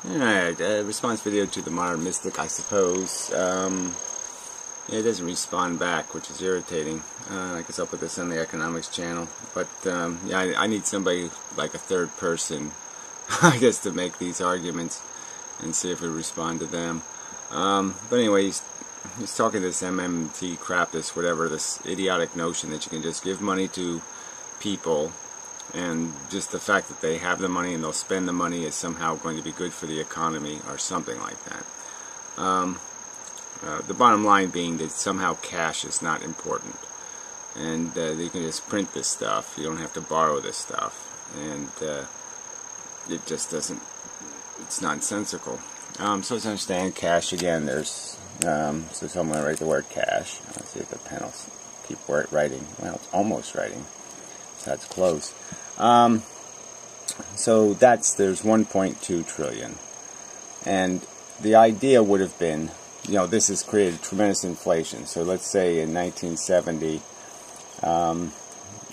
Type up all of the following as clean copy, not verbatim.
Alright, response video to the Modern Mystic, I suppose. It doesn't respond back, which is irritating. I guess I'll put this on the economics channel. But, yeah, I need somebody like a third person, I guess, to make these arguments and see if we respond to them. But anyway, he's talking this MMT crap, this whatever, this idiotic notion that you can just give money to people, and just the fact that they have the money and they'll spend the money is somehow going to be good for the economy or something like that. The bottom line being that somehow cash is not important, and you can just print this stuff. You don't have to borrow this stuff, and it just doesn't, it's nonsensical. So let's understand cash again. There's so I'm going to write the word cash. Let's see if the pen will keep writing. Well, it's almost writing. So that's close. So there's 1.2 trillion, and the idea would have been, this has created tremendous inflation. So let's say in 1970,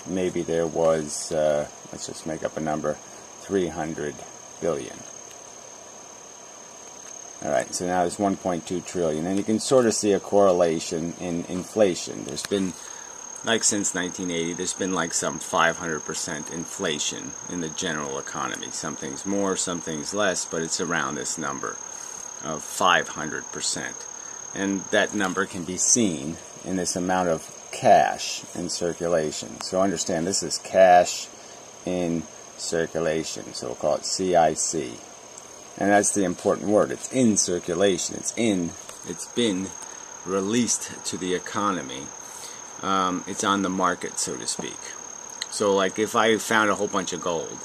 maybe there was, let's just make up a number, 300 billion. Alright, so now there's 1.2 trillion, and you can sort of see a correlation in inflation. There's been, like since 1980, there's been like some 500% inflation in the general economy. Some things more, some things less, but it's around this number of 500%. And that number can be seen in this amount of cash in circulation. So understand, this is cash in circulation, so we'll call it CIC. And that's the important word. It's in circulation. It's been released to the economy. It's on the market, so to speak. So like if I found a whole bunch of gold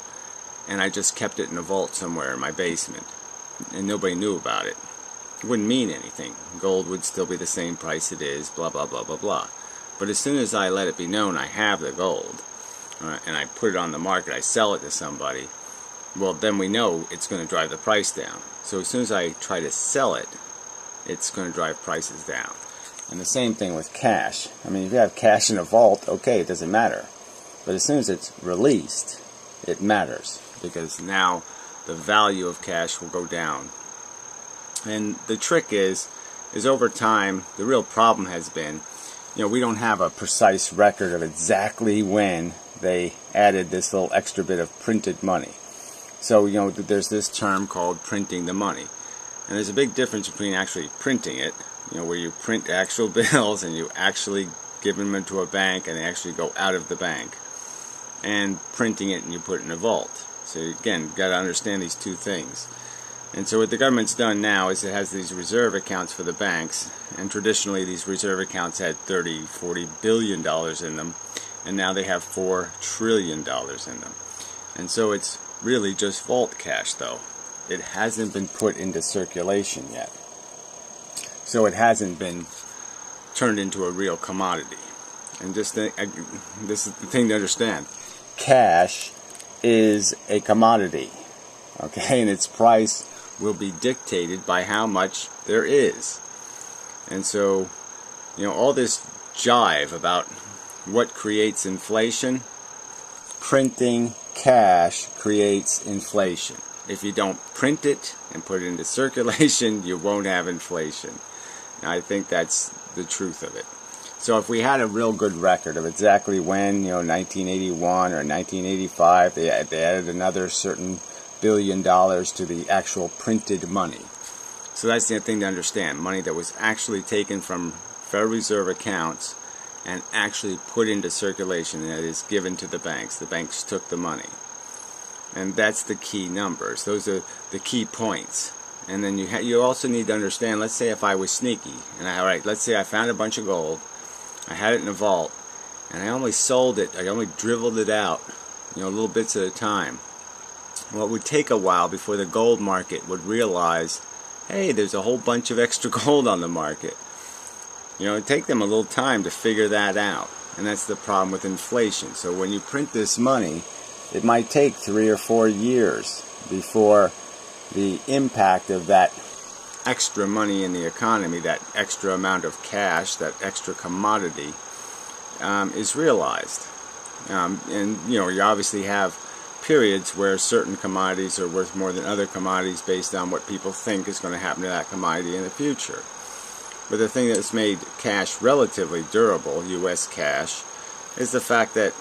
and I just kept it in a vault somewhere in my basement and nobody knew about it, it wouldn't mean anything. Gold would still be the same price it is, blah, blah, blah, blah, blah. But as soon as I let it be known I have the gold, and I put it on the market, I sell it to somebody, well, then we know it's going to drive the price down. So as soon as I try to sell it, it's going to drive prices down. And the same thing with cash. I mean, if you have cash in a vault, okay, it doesn't matter. But as soon as it's released, it matters, because now the value of cash will go down. And the trick is over time, the real problem has been, we don't have a precise record of exactly when they added this little extra bit of printed money. So, there's this term called printing the money. And there's a big difference between actually printing it, where you print actual bills and you actually give them into a bank and they actually go out of the bank, and printing it and you put it in a vault. So again, you've got to understand these two things. And so what the government's done now is it has these reserve accounts for the banks, and traditionally these reserve accounts had $30–40 billion in them, and now they have $4 trillion in them. And so it's really just vault cash, though. It hasn't been put into circulation yet. So it hasn't been turned into a real commodity. And just this is the thing to understand. Cash is a commodity, okay? And its price will be dictated by how much there is. And so, all this jive about what creates inflation, printing cash creates inflation. If you don't print it and put it into circulation, you won't have inflation. And I think that's the truth of it. So if we had a real good record of exactly when, 1981 or 1985, they added another certain $1 billion to the actual printed money. So that's the thing to understand. Money that was actually taken from Federal Reserve accounts and actually put into circulation, and that is given to the banks. The banks took the money. And that's the key numbers. Those are the key points. And then you also need to understand, let's say if I was sneaky, and let's say I found a bunch of gold, I had it in a vault, and I only sold it, I only dribbled it out, little bits at a time. Well, it would take a while before the gold market would realize, hey, there's a whole bunch of extra gold on the market. It'd take them a little time to figure that out. And that's the problem with inflation. So when you print this money, it might take 3 or 4 years before the impact of that extra money in the economy, that extra amount of cash, that extra commodity, is realized. And you obviously have periods where certain commodities are worth more than other commodities based on what people think is going to happen to that commodity in the future. But the thing that's made cash relatively durable, U.S. cash, is the fact that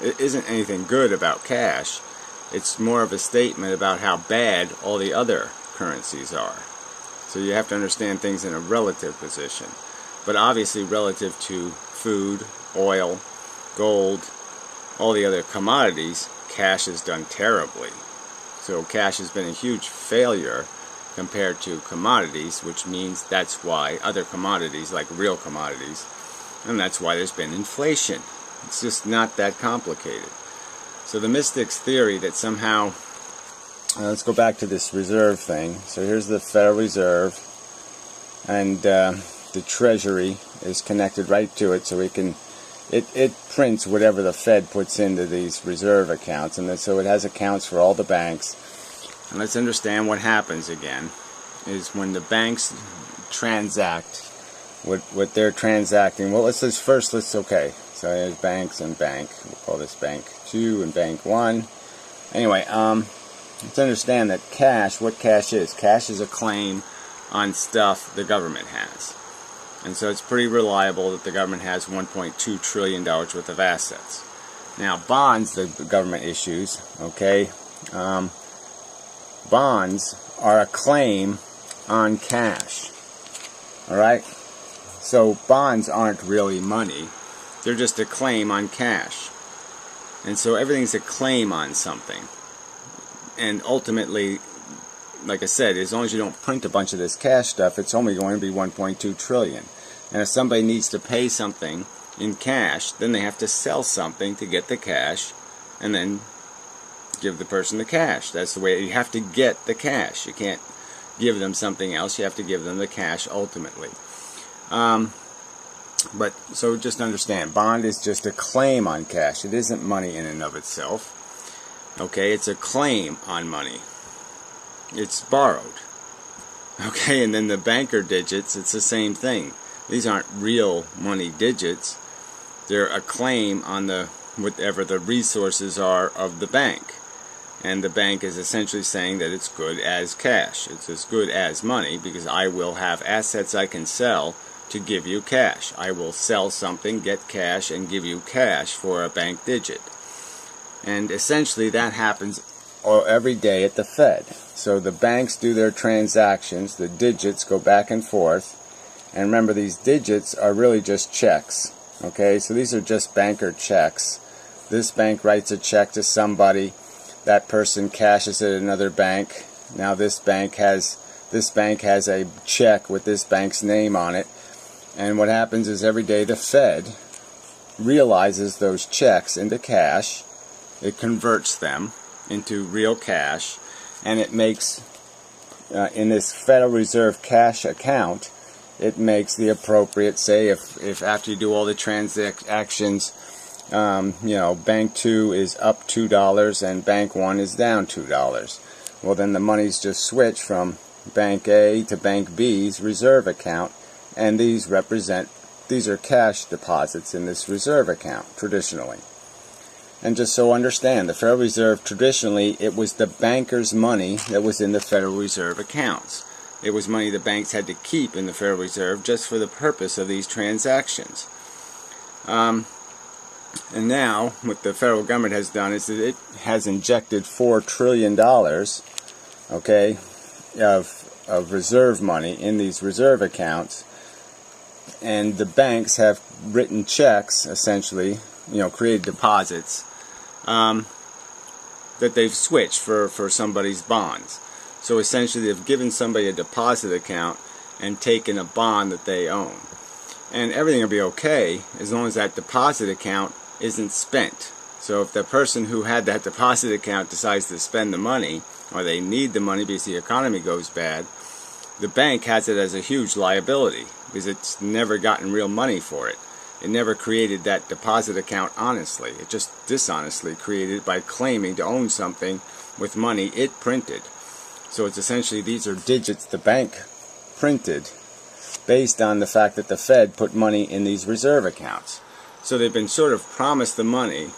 it isn't anything good about cash. It's more of a statement about how bad all the other currencies are. So you have to understand things in a relative position. But obviously relative to food, oil, gold, all the other commodities, cash has done terribly. So cash has been a huge failure compared to commodities, which means that's why other commodities, like real commodities, and that's why there's been inflation. It's just not that complicated. So the mystics' theory that somehow, let's go back to this reserve thing. So here's the Federal Reserve, and the Treasury is connected right to it, so it prints whatever the Fed puts into these reserve accounts, and so it has accounts for all the banks. And let's understand what happens again is when the banks transact what they're transacting. Well, let's okay. So there's banks and bank. We'll call this bank 2 and bank 1. Anyway, let's understand that cash, what cash is. Cash is a claim on stuff the government has. And so it's pretty reliable that the government has $1.2 trillion worth of assets. Now, bonds the government issues, okay, bonds are a claim on cash. Alright? So bonds aren't really money. They're just a claim on cash. And so everything's a claim on something. And ultimately, like I said, as long as you don't print a bunch of this cash stuff, it's only going to be 1.2 trillion. And if somebody needs to pay something in cash, then they have to sell something to get the cash and then give the person the cash. That's the way you have to get the cash. You can't give them something else. You have to give them the cash ultimately. But so just understand, bond is just a claim on cash. It isn't money in and of itself. Okay, it's a claim on money. It's borrowed. Okay, and then the banker digits, it's the same thing. These aren't real money digits. They're a claim on the whatever the resources are of the bank. And the bank is essentially saying that it's good as cash. It's as good as money because I will have assets I can sell to give you cash. I will sell something, get cash, and give you cash for a bank digit. And essentially that happens every day at the Fed. So the banks do their transactions, the digits go back and forth, and remember these digits are really just checks. Okay, so these are just banker checks. This bank writes a check to somebody, that person cashes it at another bank. Now this bank has a check with this bank's name on it. And what happens is every day the Fed realizes those checks into cash. It converts them into real cash, and it makes, in this Federal Reserve cash account, it makes the appropriate, say, if after you do all the transactions, bank 2 is up $2 and bank 1 is down $2. Well, then the money's just switched from bank A to bank B's reserve account, and these are cash deposits in this reserve account, traditionally. And just so understand, the Federal Reserve, traditionally, it was the bankers' money that was in the Federal Reserve accounts. It was money the banks had to keep in the Federal Reserve just for the purpose of these transactions. And now, what the federal government has done is that it has injected $4 trillion, okay, of reserve money in these reserve accounts. And the banks have written checks, essentially, created deposits that they've switched for somebody's bonds. So essentially they've given somebody a deposit account and taken a bond that they own. And everything will be okay as long as that deposit account isn't spent. So if the person who had that deposit account decides to spend the money, or they need the money because the economy goes bad, the bank has it as a huge liability because it's never gotten real money for it. It never created that deposit account honestly. It just dishonestly created it by claiming to own something with money it printed. So it's essentially, these are digits the bank printed based on the fact that the Fed put money in these reserve accounts. So they've been sort of promised the money,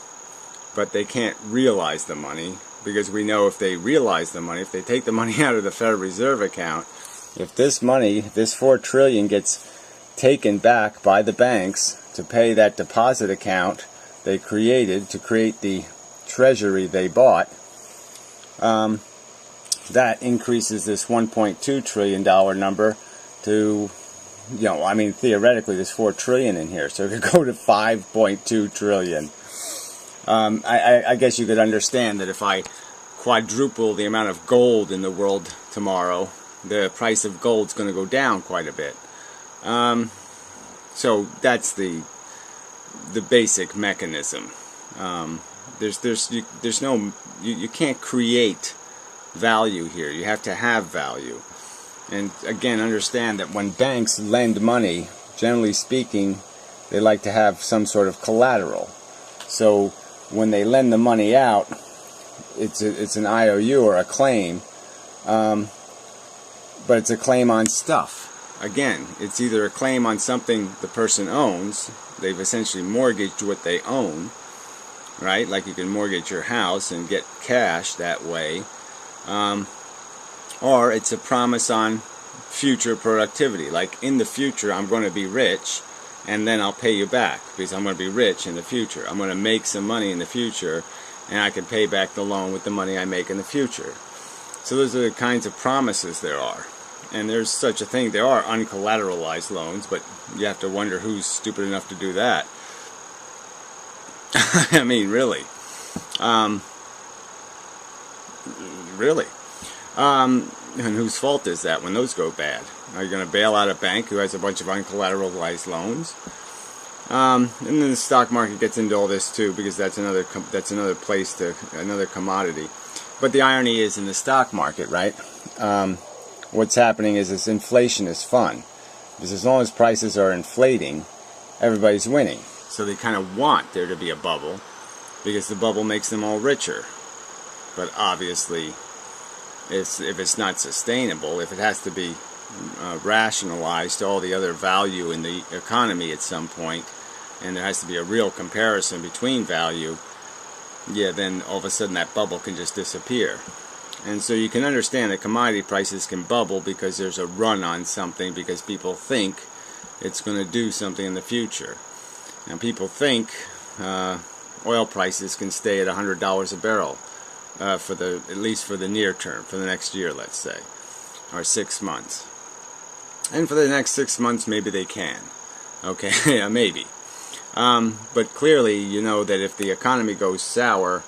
but they can't realize the money, because we know if they realize the money, if they take the money out of the Federal Reserve account, if this money, this $4 trillion gets taken back by the banks to pay that deposit account they created to create the treasury they bought, that increases this $1.2 trillion number to, I mean, theoretically there's $4 trillion in here, so it could go to $5.2 trillion. I guess you could understand that if I quadruple the amount of gold in the world tomorrow, the price of gold's going to go down quite a bit. So that's the basic mechanism. There's no, you can't create value here. You have to have value. And again, understand that when banks lend money, generally speaking, they like to have some sort of collateral. So when they lend the money out, it's an IOU or a claim, but it's a claim on stuff. Again, it's either a claim on something the person owns. They've essentially mortgaged what they own, right? Like you can mortgage your house and get cash that way. Or it's a promise on future productivity. Like, in the future I'm going to be rich, and then I'll pay you back because I'm going to be rich in the future. I'm going to make some money in the future, and I can pay back the loan with the money I make in the future. So those are the kinds of promises there are. And there's such a thing. There are uncollateralized loans, but you have to wonder who's stupid enough to do that. I mean, really. Really. And whose fault is that when those go bad? Are you going to bail out a bank who has a bunch of uncollateralized loans? And then the stock market gets into all this too, because that's another place to another commodity. But the irony is, in the stock market, right? What's happening is this inflation is fun, because as long as prices are inflating, everybody's winning. So they kind of want there to be a bubble, because the bubble makes them all richer. But obviously, if it's not sustainable, if it has to be rationalized to all the other value in the economy at some point, and there has to be a real comparison between value, yeah, then all of a sudden that bubble can just disappear. And so you can understand that commodity prices can bubble because there's a run on something, because people think it's going to do something in the future. Now, people think oil prices can stay at $100 a barrel at least for the near term, for the next year, let's say, or 6 months. And for the next 6 months, maybe they can. Okay, yeah, maybe. But clearly, you know that if the economy goes sour,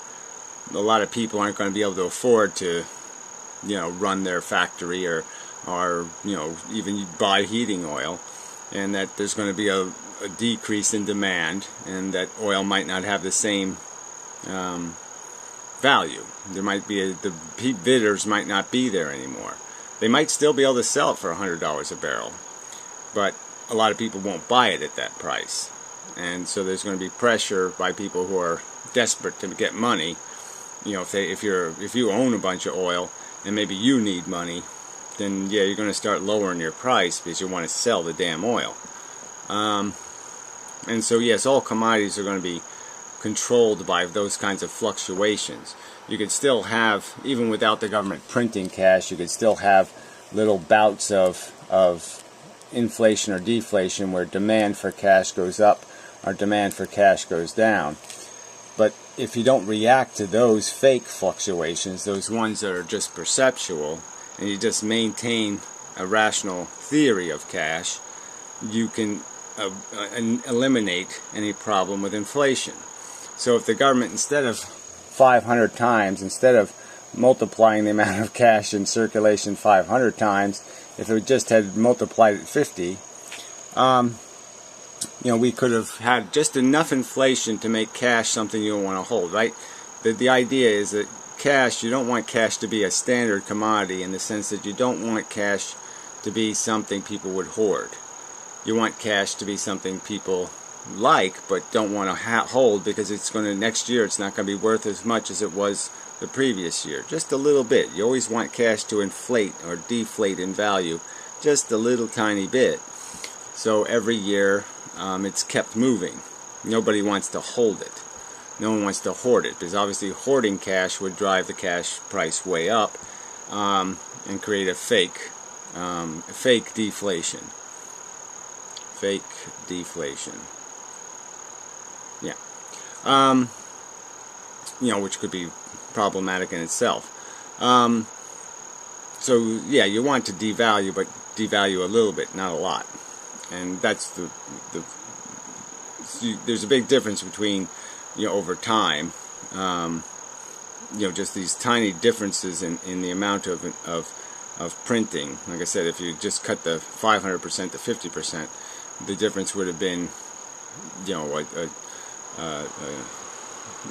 a lot of people aren't going to be able to afford to, run their factory or even buy heating oil, and that there's going to be a decrease in demand, and that oil might not have the same value. There might be the bidders might not be there anymore. They might still be able to sell it for $100 a barrel, but a lot of people won't buy it at that price. And so there's going to be pressure by people who are desperate to get money. If you own a bunch of oil and maybe you need money, then yeah, you're going to start lowering your price because you want to sell the damn oil. And so yes, all commodities are going to be controlled by those kinds of fluctuations. You could still have, even without the government printing cash, you could still have little bouts of inflation or deflation where demand for cash goes up or demand for cash goes down. But if you don't react to those fake fluctuations, those ones that are just perceptual, and you just maintain a rational theory of cash, you can eliminate any problem with inflation. So if the government, instead of 500 times, instead of multiplying the amount of cash in circulation 500 times, if it just had multiplied it 50, we could have had just enough inflation to make cash something you don't want to hold, right? The idea is that cash, you don't want cash to be a standard commodity, in the sense that you don't want cash to be something people would hoard. You want cash to be something people like but don't want to hold, because it's going to, next year it's not going to be worth as much as it was the previous year. Just a little bit. You always want cash to inflate or deflate in value just a little tiny bit. So every year it's kept moving. Nobody wants to hold it. No one wants to hoard it, because obviously hoarding cash would drive the cash price way up and create a fake deflation. Fake deflation. Yeah. Which could be problematic in itself. So yeah, you want to devalue, but devalue a little bit, not a lot. And that's there's a big difference between, over time, just these tiny differences in the amount of printing. Like I said, if you just cut the 500% to 50%, the difference would have been,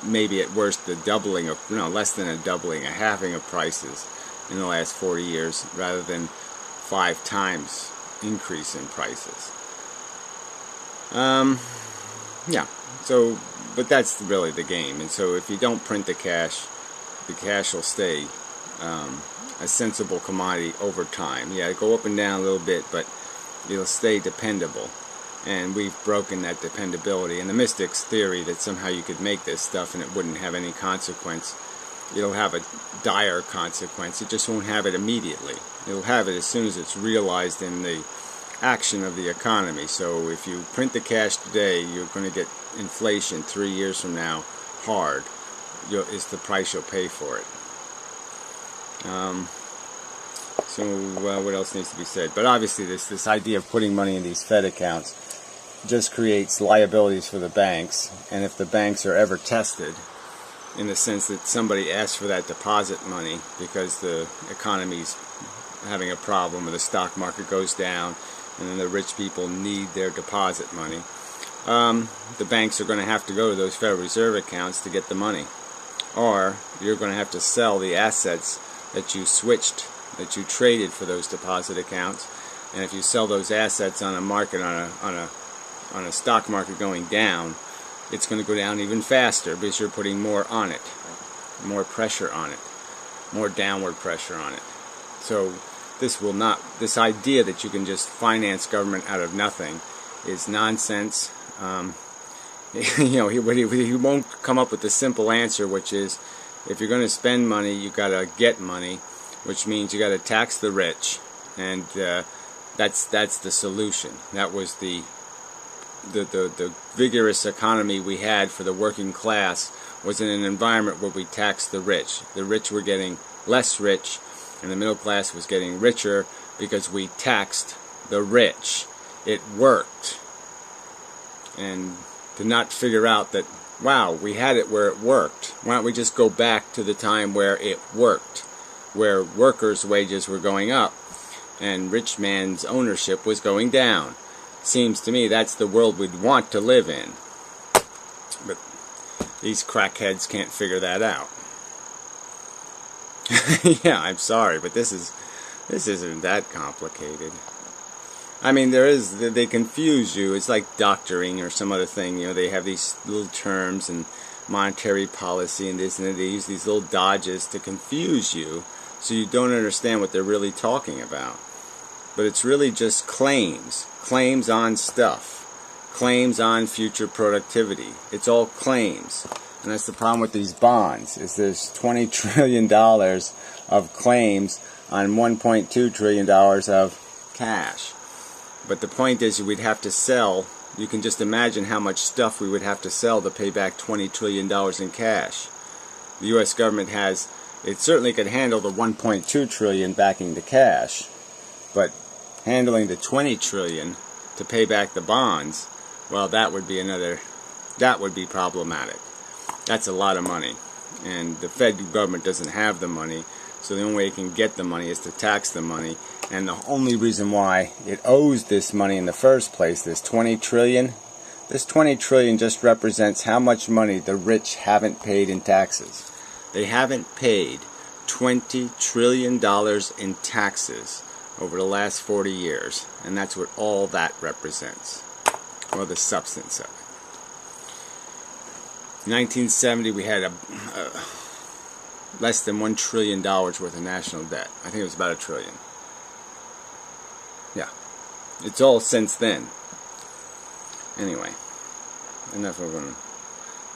maybe at worst the doubling of, less than a doubling, a halving of prices in the last 40 years, rather than 5 times increase in prices. Yeah, so, but that's really the game. And so if you don't print the cash will stay a sensible commodity over time. Yeah, it'll go up and down a little bit, but it'll stay dependable. And we've broken that dependability. And the mystics' theory that somehow you could make this stuff and it wouldn't have any consequence, it'll have a dire consequence. It just won't have it immediately. It'll have it as soon as it's realized in the action of the economy. So if you print the cash today, you're going to get inflation 3 years from now hard. Is the price you'll pay for it. So what else needs to be said? But obviously this idea of putting money in these Fed accounts just creates liabilities for the banks. And if the banks are ever tested, in the sense that somebody asks for that deposit money because the economy's having a problem or the stock market goes down, and then the rich people need their deposit money, the banks are going to have to go to those Federal Reserve accounts to get the money. Or you're going to have to sell the assets that you switched, that you traded for those deposit accounts. And if you sell those assets on a market, on a stock market going down, it's going to go down even faster because you're putting more on it, more pressure on it, more downward pressure on it. So this idea that you can just finance government out of nothing is nonsense. He won't come up with the simple answer, which is, if you're going to spend money, you got to get money, which means you got to tax the rich, and that's the solution. That was the vigorous economy we had for the working class, was in an environment where we taxed the rich. The rich were getting less rich, and the middle class was getting richer because we taxed the rich. It worked. And to not figure out that, wow, we had it where it worked. Why don't we just go back to the time where it worked, where workers' wages were going up and rich man's ownership was going down? Seems to me that's the world we'd want to live in. But these crackheads can't figure that out. Yeah, I'm sorry, but this isn't that complicated. I mean, they confuse you. It's like doctoring or some other thing. They have these little terms and monetary policy and this and that. They use these little dodges to confuse you so you don't understand what they're really talking about. But it's really just claims. Claims on stuff. Claims on future productivity. It's all claims. And that's the problem with these bonds, is there's $20 trillion of claims on $1.2 trillion of cash. But the point is, we'd have to sell. You can just imagine how much stuff we would have to sell to pay back $20 trillion in cash. The U.S. government it certainly could handle the $1.2 trillion backing the cash, but handling the $20 trillion to pay back the bonds, well, that would be problematic. That's a lot of money, and the Fed government doesn't have the money, so the only way it can get the money is to tax the money. And the only reason why it owes this money in the first place, this $20 trillion, this $20 trillion just represents how much money the rich haven't paid in taxes. They haven't paid $20 trillion in taxes over the last 40 years, and that's what all that represents, or the substance of it. In 1970, we had less than $1 trillion worth of national debt. I think it was about $1 trillion. Yeah. It's all since then. Anyway, enough of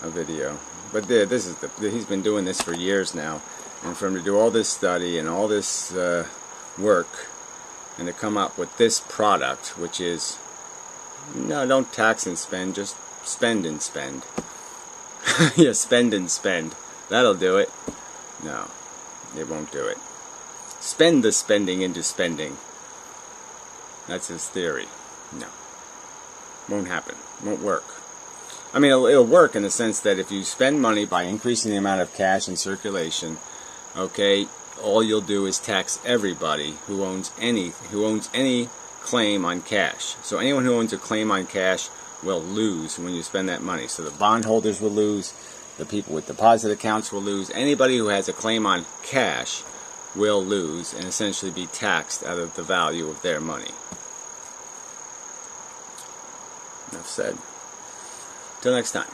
a video. But this is he's been doing this for years now, and for him to do all this study and all this work, and to come up with this product, which is, no, don't tax and spend, just spend and spend. Yeah, spend and spend. That'll do it. No, it won't do it. Spend the spending into spending. That's his theory. No. Won't happen. Won't work. I mean, it'll work in the sense that if you spend money by increasing the amount of cash in circulation, okay, all you'll do is tax everybody who owns any claim on cash. So anyone who owns a claim on cash will lose when you spend that money. So the bondholders will lose, the people with deposit accounts will lose, anybody who has a claim on cash will lose and essentially be taxed out of the value of their money. Enough said. Till next time.